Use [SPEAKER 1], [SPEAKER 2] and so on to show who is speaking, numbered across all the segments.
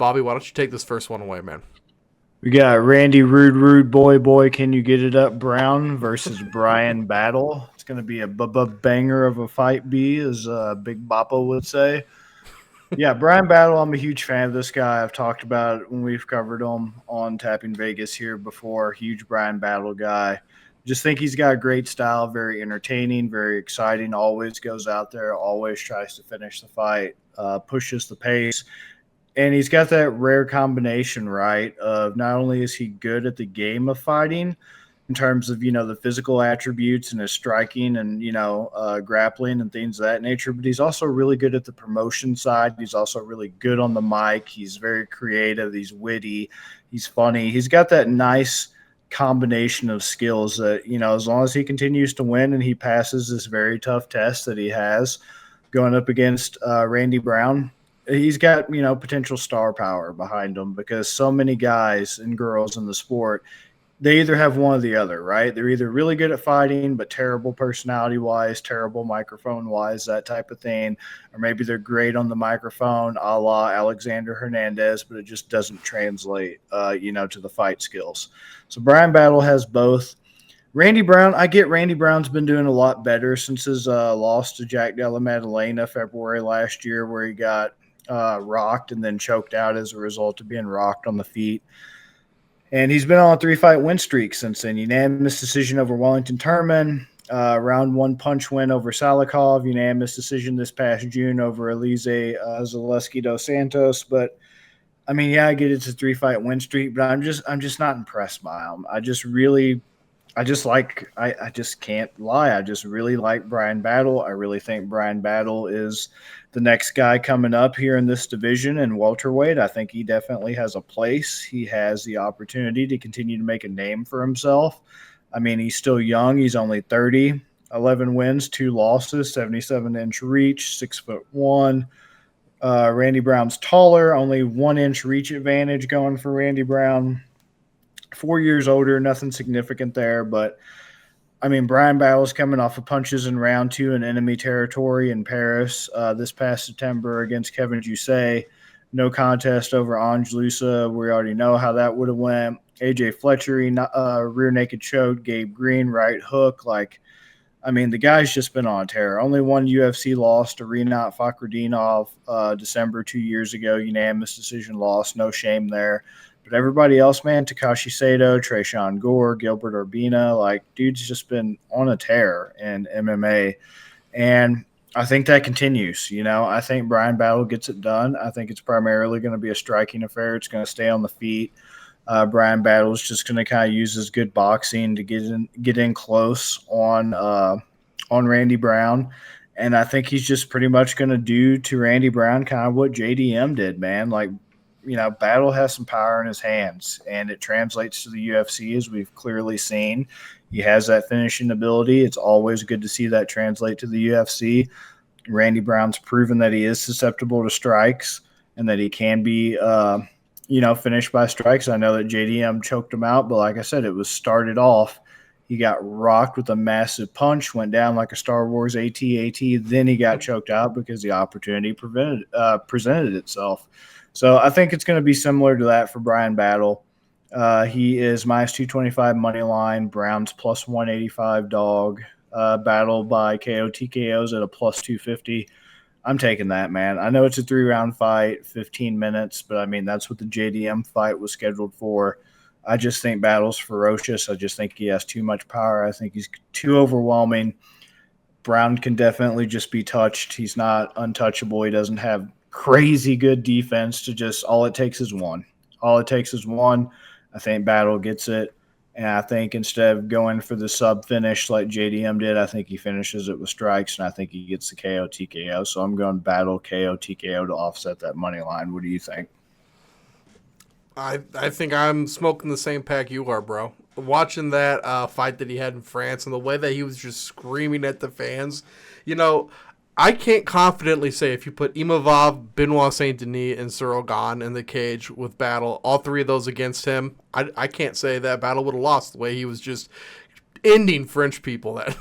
[SPEAKER 1] Bobby, why don't you take this first one away, man?
[SPEAKER 2] We got Randy Rude Boy, can you get it up Brown versus Bryan Battle. It's going to be a banger of a fight B, as Big Boppo would say. Yeah, Bryan Battle, I'm a huge fan of this guy. I've talked about it when we've covered him on Tapping Vegas here before. Huge Bryan Battle guy. Just think he's got great style, very entertaining, very exciting, always goes out there, always tries to finish the fight, pushes the pace. And he's got that rare combination, right? Of not only is he good at the game of fighting in terms of, the physical attributes and his striking and, grappling and things of that nature, but he's also really good at the promotion side. He's also really good on the mic. He's very creative. He's witty. He's funny. He's got that nice combination of skills that, as long as he continues to win and he passes this very tough test that he has going up against Randy Brown, he's got potential star power behind him, because so many guys and girls in the sport, they either have one or the other, right? They're either really good at fighting but terrible personality wise, terrible microphone wise, that type of thing, or maybe they're great on the microphone, a la Alexander Hernandez, but it just doesn't translate to the fight skills. So Bryan Battle has both. Randy Brown, I get Randy Brown's been doing a lot better since his loss to Jack Della Maddalena February last year, where he got rocked and then choked out as a result of being rocked on the feet. And he's been on a 3-fight win streak since then. Unanimous decision over Wellington Turman, round one punch win over Salikov, unanimous decision this past June over Elise Zaleski dos Santos. But I mean, yeah, I get it's a 3-fight win streak, but I'm just not impressed by him. I just can't lie. I just really like Bryan Battle. I really think Bryan Battle is the next guy coming up here in this division in welterweight. I think he definitely has a place. He has the opportunity to continue to make a name for himself. I mean, he's still young. He's only 30, 11 wins, 2 losses, 77-inch reach, 6'1". Randy Brown's taller, only 1-inch reach advantage going for Randy Brown. 4 years older, nothing significant there, but I mean, Bryan Battle's coming off of punches in round 2 in enemy territory in Paris this past September against Kevin Jousset. No contest over Ange Lusa. We already know how that would have went. AJ Fletcher, rear naked choke. Gabe Green, right hook. The guy's just been on tear. Only one UFC loss to Rinat Fakhretdinov December 2 years ago. Unanimous decision loss. No shame there. But everybody else, man, Takashi Sato, Tresean Gore, Gilbert Urbina, dude's just been on a tear in MMA. And I think that continues. I think Bryan Battle gets it done. I think it's primarily going to be a striking affair. It's going to stay on the feet. Bryan Battle is just going to kind of use his good boxing to get in close on Randy Brown. And I think he's just pretty much going to do to Randy Brown kind of what JDM did, man. Battle has some power in his hands, and it translates to the UFC, as we've clearly seen. He has that finishing ability. It's always good to see that translate to the UFC. Randy Brown's proven that he is susceptible to strikes and that he can be, finished by strikes. I know that JDM choked him out, but like I said, it was started off. He got rocked with a massive punch, went down like a Star Wars AT-AT. Then he got choked out because the opportunity presented itself. So I think it's going to be similar to that for Bryan Battle. He is minus 225 money line. Brown's plus 185 dog. Battle by KO TKOs at a plus 250. I'm taking that, man. I know it's a 3-round fight, 15 minutes, but I mean, that's what the JDM fight was scheduled for. I just think Battle's ferocious. I just think he has too much power. I think he's too overwhelming. Brown can definitely just be touched. He's not untouchable. He doesn't have crazy good defense to just all it takes is one. All it takes is one. I think Battle gets it. And I think instead of going for the sub finish like JDM did, I think he finishes it with strikes, and I think he gets the KO TKO. So I'm going Battle KO TKO to offset that money line. What do you think?
[SPEAKER 1] I think I'm smoking the same pack you are, bro. Watching that fight that he had in France and the way that he was just screaming at the fans, I can't confidently say if you put Imavov, Benoit Saint Denis, and Cyril Gane in the cage with Battle, all three of those against him, I can't say that Battle would have lost the way he was just ending French people that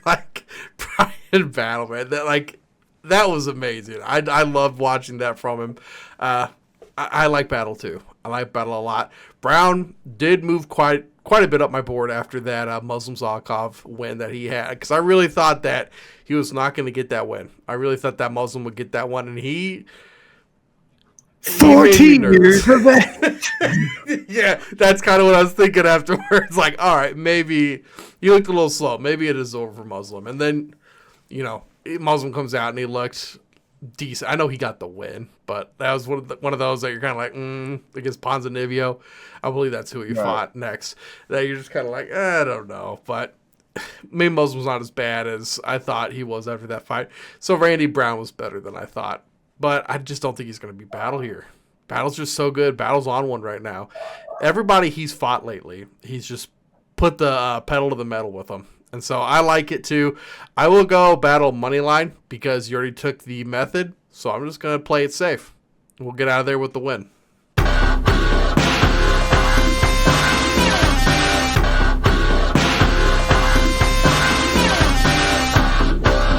[SPEAKER 1] night. Bryan Battle, man. That was amazing. I loved watching that from him. I like Battle too. I like Battle a lot. Brown did move quite a bit up my board after that Muslim Zakov win that he had, because I really thought that he was not going to get that win. I really thought that Muslim would get that one, and he
[SPEAKER 2] 14 years revenge.
[SPEAKER 1] Yeah, that's kind of what I was thinking afterwards. Like, all right, maybe he looked a little slow. Maybe it is over for Muslim. And then, Muslim comes out and he looked decent. I know he got the win, but that was one of those that you're kind of like, against Ponzinibbio. I believe that's who he fought next. That you're just kind of like, I don't know. But maybe Muslim's not as bad as I thought he was after that fight. So Randy Brown was better than I thought. But I just don't think he's going to be Battle here. Battle's just so good. Battle's on one right now. Everybody he's fought lately, he's just put the pedal to the metal with them. And so I like it too. I will go Battle money line because you already took the method. So I'm just going to play it safe. We'll get out of there with the win.